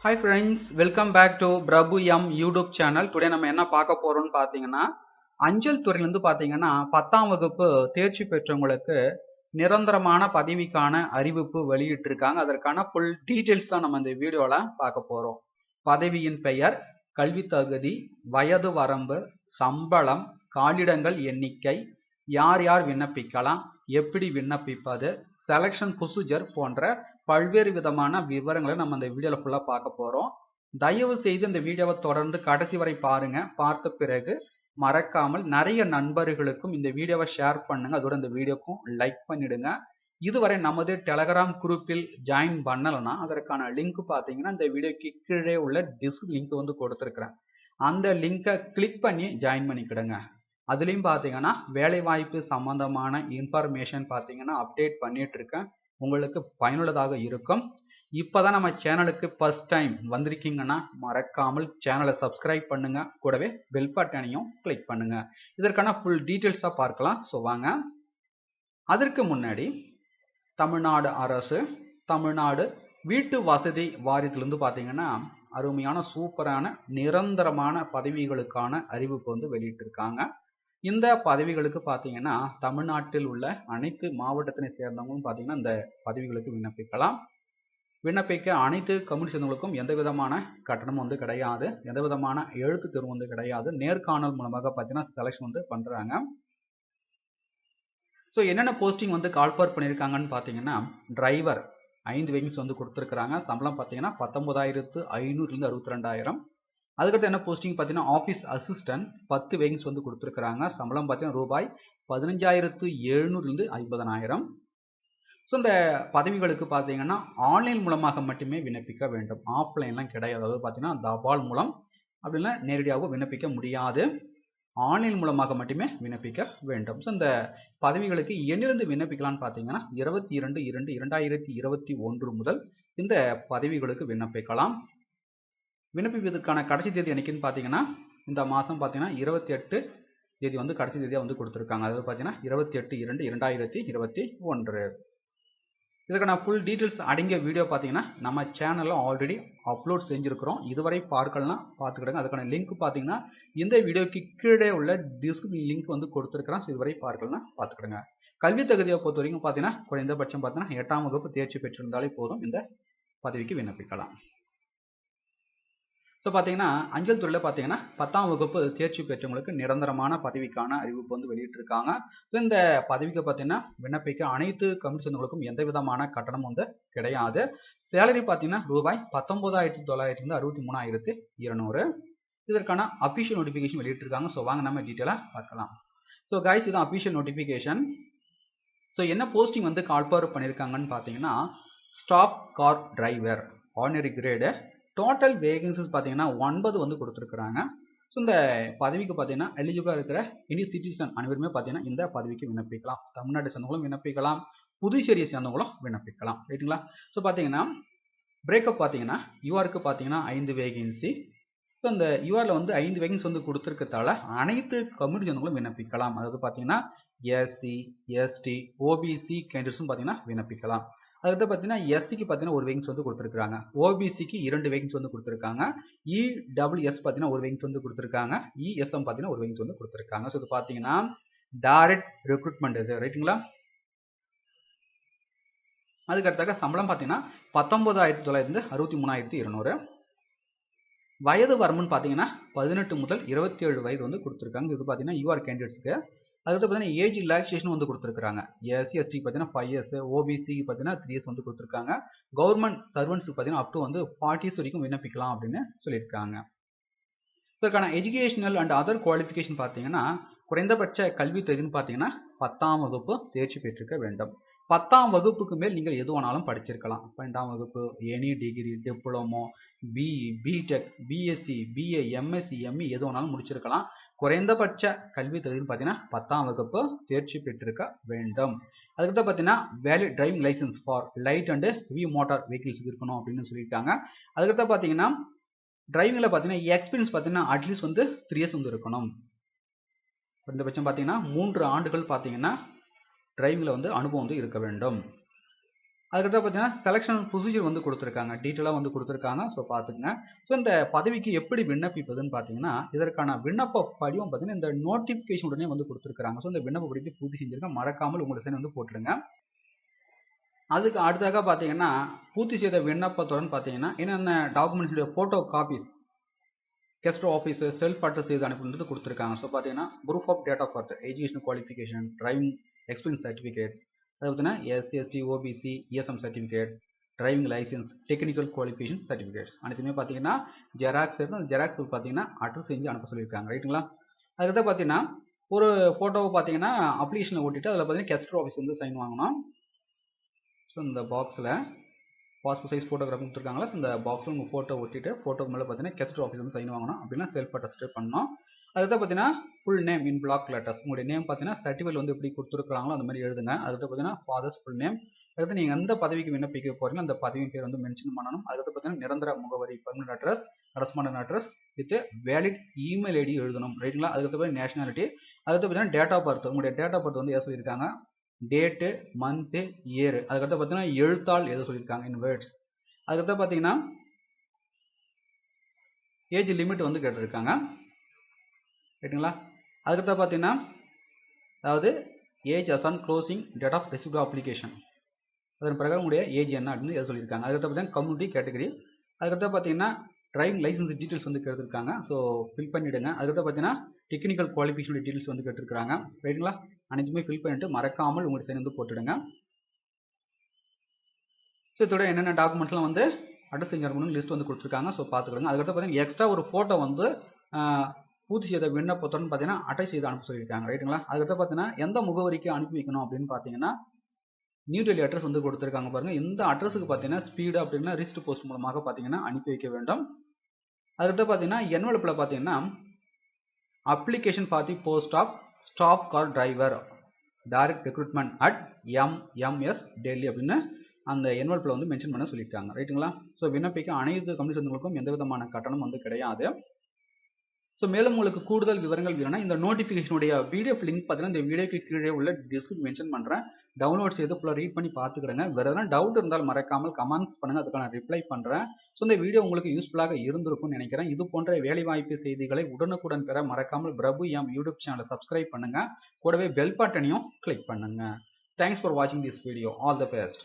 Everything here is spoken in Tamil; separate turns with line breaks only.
Hi friends, welcome back to Prabhu M YouTube channel. Today நம்ம என்ன பார்க்க போறோம்னு பார்த்தீங்கன்னா அஞ்சல் துறையிலிருந்து பார்த்தீங்கன்னா 10ஆம் வகுப்பு தேர்ச்சி பெற்றவங்களுக்கு நிரந்தரமான பதவிக்கான அறிவிப்பு வெளியிட்டிருக்காங்க. அதற்கான ஃபுல் டீடைல்ஸ் தான் நம்ம இந்த வீடியோல பார்க்க போறோம். பதவியின் பெயர், கல்வி தகுதி, வயது வரம்பு, சம்பளம், காலிடங்கள் எண்ணிக்கை, யார் யார் விண்ணப்பிக்கலாம், எப்படி விண்ணப்பிப்பது, செலக்ஷன் ப்ரொசீஜர் போன்ற பல்வேறு விதமான விவரங்களை நம்ம இந்த வீடியோல ஃபுல்லா பார்க்க போறோம். தயவு செய்து இந்த வீடியோவை தொடர்ந்து கடைசி வரை பாருங்க. பார்த்த பிறகு மறக்காமல் நிறைய நண்பர்களுக்கும் இந்த வீடியோவை ஷேர் பண்ணுங்க. அதோட இந்த வீடியோக்கும் லைக் பண்ணிடுங்க. இதுவரை நமது டெலகிராம் குரூப்பில் ஜாயின் பண்ணலன்னா அதற்கான லிங்க் பார்த்தீங்கன்னா இந்த வீடியோக்கு கீழே உள்ள லிங்க் வந்து கொடுத்துருக்கிறேன். அந்த லிங்கை கிளிக் பண்ணி ஜாயின் பண்ணிக்கிடுங்க. அதுலேயும் பார்த்தீங்கன்னா வேலைவாய்ப்பு சம்பந்தமான இன்ஃபர்மேஷன் பார்த்தீங்கன்னா அப்டேட் பண்ணிட்டு இருக்கேன். உங்களுக்கு பயனுள்ளதாக இருக்கும். இப்போதான் நம்ம சேனலுக்கு ஃபர்ஸ்ட் டைம் வந்திருக்கீங்கன்னா மறக்காமல் சேனலை சப்ஸ்கிரைப் பண்ணுங்க. கூடவே பெல் பட்டனையும் கிளிக் பண்ணுங்க. இதற்கான ஃபுல் டீட்டெயில்ஸாக பார்க்கலாம். ஸோ வாங்க. அதற்கு முன்னாடி தமிழ்நாடு அரசு தமிழ்நாடு வீட்டு வசதி வாரியத்திலிருந்து பார்த்தீங்கன்னா அருமையான சூப்பரான நிரந்தரமான பதவிகளுக்கான அறிவிப்பு வந்து வெளியிட்டிருக்காங்க. இந்த பதவிகளுக்கு பார்த்தீங்கன்னா தமிழ்நாட்டில் உள்ள அனைத்து மாவட்டத்தினை சேர்ந்தவங்களும் பார்த்தீங்கன்னா இந்த பதவிகளுக்கு விண்ணப்பிக்கலாம். விண்ணப்பிக்க அனைத்து கம்யூனிட்டி சேர்ந்தவங்களுக்கும் எந்த விதமான கட்டணமும் வந்து கிடையாது, எந்த விதமான எழுத்து தேர்வு வந்து கிடையாது. நேர்காணல் மூலமாக பார்த்தீங்கன்னா செலக்ஷன் வந்து பண்றாங்க. ஸோ என்னென்ன போஸ்டிங் வந்து கால்ஃபர் பண்ணியிருக்காங்கன்னு பார்த்தீங்கன்னா டிரைவர் 5 வேகன்ஸ் வந்து கொடுத்துருக்காங்க. சம்பளம் பார்த்தீங்கன்னா 19,500 62,000. அதுக்கடுத்து என்ன போஸ்டிங் பார்த்தீங்கன்னா ஆஃபீஸ் அசிஸ்டன்ட் 10 வேகன்ஸ் வந்து கொடுத்துருக்காங்க. சம்பளம் பார்த்தீங்கன்னா ரூபாய் 15,700 50,000. ஸோ இந்த பதவிகளுக்கு பார்த்தீங்கன்னா ஆன்லைன் மூலமாக மட்டுமே விண்ணப்பிக்க வேண்டும். ஆஃப்லைன்லாம் கிடையாது. அதாவது பார்த்தீங்கன்னா தபால் மூலம் அப்படின்னா நேரடியாக விண்ணப்பிக்க முடியாது. ஆன்லைன் மூலமாக மட்டுமே விண்ணப்பிக்க வேண்டும். ஸோ இந்த பதவிகளுக்கு என்னிருந்து விண்ணப்பிக்கலாம்னு பார்த்தீங்கன்னா 22/2/2021 முதல் இந்த பதவிகளுக்கு விண்ணப்பிக்கலாம். விண்ணப்பிப்பதற்கான கடைசி தேதி என்னைக்குன்னு பார்த்தீங்கன்னா இந்த மாதம் பார்த்தீங்கன்னா 28 தேதி வந்து கடைசி தேதியாக வந்து கொடுத்துருக்காங்க. அதாவது பார்த்தீங்கன்னா 28/2/2021. இதற்கான ஃபுல் டீட்டெயில்ஸ் அடங்கிய வீடியோ பார்த்தீங்கன்னா நம்ம சேனலில் ஆல்ரெடி அப்லோட் செஞ்சுருக்கிறோம். இதுவரை பார்க்கலாம் பார்த்துக்கிடுங்க. அதுக்கான லிங்க் பார்த்தீங்கன்னா இந்த வீடியோக்கு கீழே உள்ள டிஸ்கிரிப்ஷன் லிங்க் வந்து கொடுத்துருக்கிறேன். இதுவரை பார்க்கலாம் பார்த்துக்கிடுங்க. கல்வி தகுதியை பொறுத்த வரைக்கும் பார்த்தீங்கன்னா குறைந்தபட்சம் பார்த்தீங்கன்னா 8ஆம் வகுப்பு தேர்ச்சி பெற்றிருந்தாலே போதும் இந்த பதவிக்கு விண்ணப்பிக்கலாம். ஸோ பார்த்தீங்கன்னா அஞ்சல் துறையில் பார்த்தீங்கன்னா 10ஆம் வகுப்பு தேர்ச்சி பெற்றவங்களுக்கு நிரந்தரமான பதவிக்கான அறிவிப்பு வந்து வெளியிட்டிருக்காங்க. ஸோ இந்த பதவிக்கு பார்த்தீங்கன்னா விண்ணப்பிக்க அனைத்து கம்யூனிட்டி சேர்ந்தவங்களுக்கும் எந்த விதமான கட்டணம் வந்து கிடையாது. சேலரி பார்த்தீங்கன்னா ரூபாய் 19,900 63,200. இதற்கான அஃபிஷியல் நோட்டிஃபிகேஷன் வெளியிட்டிருக்காங்க. ஸோ வாங்க நம்ம டீட்டெயிலாக பார்க்கலாம். ஸோ கைஸ் இது அஃபிஷியல் நோட்டிஃபிகேஷன். ஸோ என்ன போஸ்டிங் வந்து கால்ஃபர் பண்ணியிருக்காங்கன்னு பார்த்தீங்கன்னா stop car driver ordinary grade. Total vacancies பார்த்தீங்கன்னா 9 வந்து கொடுத்துருக்குறாங்க. ஸோ இந்த பதவிக்கு பார்த்தீங்கன்னா எலிஜிபிளாக இருக்கிற இந்திய சிட்டிசன் அனைவருமே பார்த்தீங்கன்னா இந்த பதவிக்கு விண்ணப்பிக்கலாம். தமிழ்நாட்டை சேர்ந்தவங்களும் விண்ணப்பிக்கலாம், புதுச்சேரியை சேர்ந்தவங்களும் விண்ணப்பிக்கலாம். ரைட்டுங்களா? ஸோ பார்த்தீங்கன்னா பிரேக்கப் பார்த்தீங்கன்னா யூஆருக்கு பார்த்தீங்கன்னா 5 வேகன்சி. ஸோ இந்த யூஆரில் வந்து 5 வேகன்சி வந்து கொடுத்துருக்கதால அனைத்து கம்யூனிட்டி சேர்ந்தவங்களும் விண்ணப்பிக்கலாம். அதாவது பார்த்தீங்கன்னா எஸ்சி, எஸ்டி, ஓபிசி கேண்டிடேட்ஸும் பார்த்தீங்கன்னா விண்ணப்பிக்கலாம். அதுக்கு பார்த்தீங்கன்னா எஸ்சிக்கு பார்த்தீங்கன்னா ஒரு வேகன்ஸ் வந்து கொடுத்துருக்காங்க, ஓபிசிக்கு 2 வேகன்ஸ் வந்து கொடுத்துருக்காங்க, இடபிள்யூஎஸ் பார்த்தீங்கன்னா ஒரு வேகன்ஸ் வந்து கொடுத்துருக்காங்க, இஎஸ்எம் பார்த்தீங்கன்னா ஒரு வேகன்ஸ் வந்து கொடுத்துருக்காங்க. ஸோ இது பார்த்தீங்கன்னா டைரக்ட் ரெக்ரூட்மெண்ட் இது. ரைட்டுங்களா? அதுக்கடுத்தாக சம்பளம் பார்த்தீங்கன்னா 19,900 63,200. வயது வரம்புன்னு பார்த்தீங்கன்னா 18 முதல் 27 வயது வந்து கொடுத்துருக்காங்க. இது பார்த்தீங்கன்னா யூஆர் கேண்டிடேட்ஸ்க்கு. அதுக்கு பார்த்தீங்கன்னா ஏஜ் ரிலாக்ஸேஷன் வந்து கொடுத்துருக்காங்க. எஸ்சி எஸ்டிக்கு பார்த்தீங்கன்னா 5 இயர்ஸ், ஓபிசிக்கு பார்த்தீங்கன்னா 3 இயர்ஸ் வந்து கொடுத்துருக்காங்க. கவர்மெண்ட் சர்வன்ட்ஸுக்கு பார்த்தீங்கன்னா அப் டு வந்து 40 இயர்ஸ் வரைக்கும் விண்ணப்பிக்கலாம் அப்படின்னு சொல்லியிருக்காங்க. இதற்கான எஜுகேஷனல் அண்ட் அதர் குவாலிஃபிகேஷன் பார்த்தீங்கன்னா குறைந்தபட்ச கல்வி தகுதின்னு பார்த்தீங்கன்னா 10ஆம் வகுப்பு தேர்ச்சி பெற்றிருக்க வேண்டும். 10ஆம் வகுப்புக்கு மேல் நீங்கள் எது வேணாலும் படிச்சிருக்கலாம். 12ஆம் வகுப்பு, any degree, diploma, BE, BTech, BSc, BA, MSc, ME எது வேணாலும் முடிச்சிருக்கலாம். குறைந்தபட்ச கல்வி தகுதின்னு பார்த்தீங்கன்னா 10ஆம் வகுப்பு தேர்ச்சி பெற்றிருக்க வேண்டும். அதுக்கிட்ட பார்த்தீங்கன்னா valid driving licence for light and heavy motor vehicles இருக்கணும் அப்படின்னு சொல்லியிருக்காங்க. அதுக்கிட்ட பார்த்தீங்கன்னா டிரைவிங்கில் பார்த்தீங்கன்னா எக்ஸ்பீரியன்ஸ் பார்த்தீங்கன்னா அட்லீஸ்ட் வந்து 3 இயர்ஸ் வந்து இருக்கணும். குறைந்தபட்சம் பார்த்தீங்கன்னா 3 ஆண்டுகள் பார்த்தீங்கன்னா டிரைவிங்கில் வந்து அனுபவம் வந்து இருக்க வேண்டும். அதுக்கடுத்து பார்த்தீங்கன்னா செலெக்ஷன் ப்ரொசீஜர் வந்து கொடுத்துருக்காங்க, டீட்டெயிலாக வந்து கொடுத்துருக்காங்க. ஸோ பார்த்துக்குங்க. ஸோ இந்த பதவிக்கு எப்படி விண்ணப்பிப்பதுன்னு பார்த்தீங்கன்னா, இதற்கான விண்ணப்ப படிவம் பார்த்தீங்கன்னா இந்த நோட்டிஃபிகேஷன் உடனே வந்து கொடுத்துருக்காங்க. ஸோ இந்த விண்ணப்ப படிவத்தை பூர்த்தி செஞ்சிருங்க, மறக்காமல் உங்களுடைய சைன் வந்து போட்டுருங்க. அதுக்கு அடுத்ததாக பார்த்தீங்கன்னா பூர்த்தி செய்த விண்ணப்பத்துடன் பார்த்தீங்கன்னா என்னென்ன டாக்குமெண்ட்ஸுடைய photo copies gazetted office self அட்ரஸ் செய்து அனுப்புறது கொடுத்துருக்காங்க. ஸோ பார்த்தீங்கன்னா proof of date of birth, education qualification, driving experience certificate, அது பார்த்தீங்கன்னா SC ST OBC ESM certificate, driving licence, technical qualification certificate அனைத்துமே பார்த்தீங்கன்னா ஜெராக்ஸ் இருக்கும். அந்த ஜெராக்ஸ் பார்த்தீங்கன்னா அட்ரஸ் செஞ்சு அனுப்ப சொல்லியிருக்காங்க. ரைட்டுங்களா? அதுக்கடுத்து பார்த்தீங்கன்னா ஒரு ஃபோட்டோவை பார்த்தீங்கன்னா அப்ளிகேஷனில் ஓட்டிட்டு அதில் பார்த்தீங்கன்னா கெஸ்ட் ஆஃபீஸ் வந்து சைன் வாங்கணும். ஸோ இந்த பாக்ஸில் பாஸ்போர்ட் சைஸ் ஃபோட்டோகிராஃப் கொடுத்துருக்காங்களா, இந்த பாக்ஸில் உங்கள் ஃபோட்டோ ஒட்டிட்டு ஃபோட்டோக்கு மேலே பார்த்தீங்கன்னா கெஸ்ட் ஆஃபீஸ் வந்து சைன் வாங்கணும். அப்படின்னா செல்ஃப் அட்டஸ்டேட் பண்ணணும். அதுதான் பார்த்தீங்கன்னா full name in block letters, உங்களுடைய நேம் பார்த்தீங்கன்னா சர்டிஃபிகேட் வந்து எப்படி கொடுத்துருக்காங்களோ அந்த மாதிரி எழுதுங்க. அதுக்கு பார்த்தீங்கன்னா ஃபாதர்ஸ் ஃபுல் நேம், அதுக்கு நீங்கள் எந்த பதவிக்கு விண்ணப்பிக்க போகிறீங்களோ அந்த பதவியின் பேர் வந்து மென்ஷன் பண்ணணும். அதுக்கு பார்த்தீங்கன்னா நிரந்தர முகவரி permanent address, correspondent address with valid email ID எழுதணும். ரைட்டுங்களா? அதுக்கு பார்த்தீங்கன்னா நேஷனாலிட்டி, அதுக்கு பார்த்தீங்கன்னா டேட் ஆஃப் பர்த், உங்களுடைய டேட் ஆஃப் பர்த் வந்து எதை சொல்லியிருக்காங்க, டேட்டு, மந்த்து, இயர், அதுக்கடுத்து பார்த்தீங்கன்னா எழுத்தாள் எதை சொல்லியிருக்காங்க இன் வேர்ட்ஸ். அதுக்கடுத்து பார்த்தீங்கன்னா ஏஜ் லிமிட் வந்து கேட்டிருக்காங்க. ரைட்டுங்களா? அதுக்கடுத்து பார்த்தீங்கன்னா அதாவது age as on closing date of receipt application, அதன் பிரகாரம் உங்களுடைய ஏஜ் என்ன அப்படின்னு எதை சொல்லியிருக்காங்க. அதுக்கடுத்து பார்த்தீங்கன்னா கம்யூனிட்டி கேட்டகரி, அதுக்கடுத்து பார்த்தீங்கன்னா டிரைவிங் லைசன்ஸ் டீட்டெயில்ஸ் வந்து கேட்டிருக்காங்க. ஸோ ஃபில் பண்ணிவிடுங்க. அதுக்கடுத்து பார்த்தீங்கன்னா டெக்னிக்கல் குவாலிஃபிகேஷன் டீட்டெயில்ஸ் வந்து கேட்டிருக்காங்க. ரைட்டுங்களா? அனைத்துமே ஃபில் பண்ணிட்டு மறக்காமல் உங்களுடைய சைன் வந்து போட்டுடுங்க. ஸோ இதோட என்னென்ன டாக்குமெண்ட்ஸ்லாம் வந்து அட்ரஸ் செஞ்சு அனுப்பணும் லிஸ்ட் வந்து கொடுத்துருக்காங்க. ஸோ பார்த்துக்கிடுங்க. அதுக்கடுத்து பார்த்தீங்கன்னா எக்ஸ்ட்ரா ஒரு ஃபோட்டோ வந்து பூர்த்தி செய்த விண்ணப்பத்துடன் பார்த்தீங்கன்னா அட்டாச் செய்து அனுப்ப சொல்லியிருக்காங்க. ரைட்டுங்களா? அதுக்கடுத்து பார்த்தீங்கன்னா எந்த முகவரிக்கு அனுப்பி வைக்கணும் அப்படின்னு பார்த்தீங்கன்னா நியூ டெல்லி அட்ரஸ் வந்து கொடுத்துருக்காங்க பாருங்கள். இந்த அட்ரஸுக்கு பார்த்தீங்கன்னா ஸ்பீடு அப்படின்னா ரிஜிஸ்டர் போஸ்ட் மூலமாக பார்த்தீங்கன்னா அனுப்பி வைக்க வேண்டும். அதுக்கடுத்து பார்த்தீங்கன்னா என்வலப்பில் பார்த்தீங்கன்னா application for the post of staff car driver direct recruitment at MMS Delhi அப்படின்னு அந்த என்வலப்பில் வந்து மென்ஷன் பண்ண சொல்லியிருக்காங்க. ரைட்டுங்களா? ஸோ விண்ணப்பிக்க அனைத்து கம்பெனி சொந்தங்களுக்கும் எந்த விதமான கட்டணம் வந்து கிடையாது. ஸோ மேலும் உங்களுக்கு கூடுதல் விவரங்கள் வேணும்னா இந்த நோட்டிஃபிகேஷனுடைய பிடிஎஃப் லிங்க் பார்த்தீங்கன்னா இந்த வீடியோக்கு கீழே உள்ள டிஸ்கிரிப்ஷன் மென்ஷன் பண்ணுறேன். டவுன்லோட் செய்து ஃபுல்லாக ரீட் பண்ணி பார்த்துக்கிடுங்க. வேறு எதனா டவுட் இருந்தால் மறக்காமல் கமெண்ட்ஸ் பண்ணுங்கள், அதுக்கான ரிப்ளை பண்ணுறேன். ஸோ இந்த வீடியோ உங்களுக்கு யூஸ்ஃபுல்லாக இருந்திருக்கும்னு நினைக்கிறேன். இது போன்ற வேலைவாய்ப்பு செய்திகளை உடனுக்குடன் பெற மறக்காமல் பிரபு எம் யூடியூப் சேனலை சப்ஸ்கிரைப் பண்ணுங்கள். கூடவே பெல் பட்டனையும் கிளிக் பண்ணுங்கள். தேங்க்ஸ் ஃபார் வாட்சிங் this video. All the best.